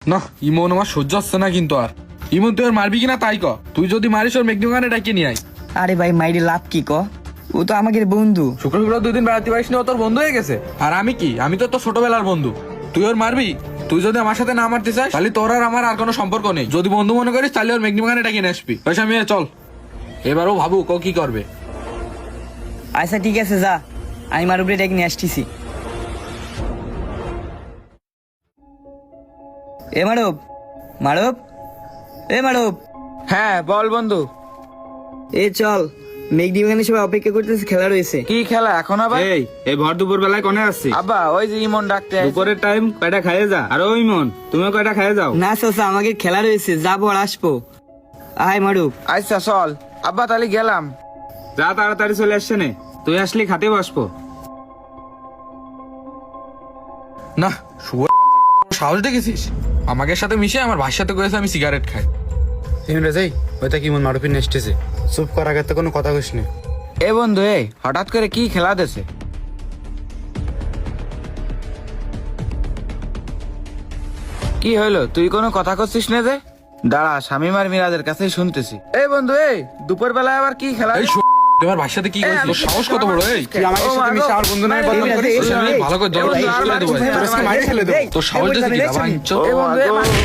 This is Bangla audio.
না ইমন আমার সহ্য হচ্ছে না কিন্তু আর। ইমন তুই ওর মারবি কিনা তাই ক, তুই যদি মারিস ওর মেঘনিগানে ডাকিয়ে নিয়ে আয়। আরে ভাই মাইরে লাভ কি ক, ও তো আমাদের বন্ধু। শুক্র 2 দিন বেড়াতে পারিস না, ও তোর বন্ধু হয়ে গেছে। আর আমি কি, আমি তো তোর ছোটবেলার বন্ধু। তুই ওর মারবি? তুই যদি আমার সাথে না মারতে চাস তাহলে তোর আর আমার আর কোনো সম্পর্ক নেই। যদি বন্ধু মনে করিস তাহলে ওর মেঘনিগানে ডাকিয়ে নিয়ে আসবি। পয়সা মিয়া চল, এবারও ভাবুক ও কি করবে। আচ্ছা ঠিক আছে যা, আমি মারুবরে ডেকে নিয়ে আসতেছি। এ মারুব, মারুব, এ মারুব। হ্যাঁ বল বন্ধু। এ চল, মেঘদি ওখানে সবাই অপেক্ষা করতেছে, খেলা রয়েছে। কি খেলা এখন আবার? এই ভর দুপুর বেলায় কোনে আসছিস? আব্বা ওই যে ইমন ডাকতে আসছে। দুপুরের টাইম কয়টা খাইয়ে যা। আর ওই মন তুমিও কয়টা খাইয়ে যাও। না চাচা, আমাকে খেলা রয়েছে, যাবো আর আসবো। আয় মারুব। আচ্ছা চল আব্বা, তাহলে গেলাম। যা তাড়াতাড়ি চলে আসছে নে, তুই আসলি খাতে বসবো। না শুভ সাহস দেখেছিস, আমাকে সাথে মিশে আমার ভাইয়ের সাথে করেছে আমি সিগারেট খাই। রে যাই ওইটা কি মন মারুফিন এসতেছে, চুপ কর, আগে তো কোনো কথা কইস না। এ বন্ধু এই হঠাৎ করে কি খেলা দেছে? কি হইলো, তুই কোনো কথা করছিস না যে? দাঁড়া, শামিম আর মিরাজের কাছেই শুনতেছি। এই বন্ধু এই দুপুর বেলায় আবার কি খেলা? এই তুই আমার ভাইয়ের সাথে কি করিস? তোর সাহস কত বড়? এই তুই আমার সাথে মিশে আমার বন্ধু নামে বদনাম করিস। ভালো করে জল তোর আজকে মাইরে ফেলে দেবো। তোর সাহস দেখে কি বাবা? এই বন্ধু, এই মারছে।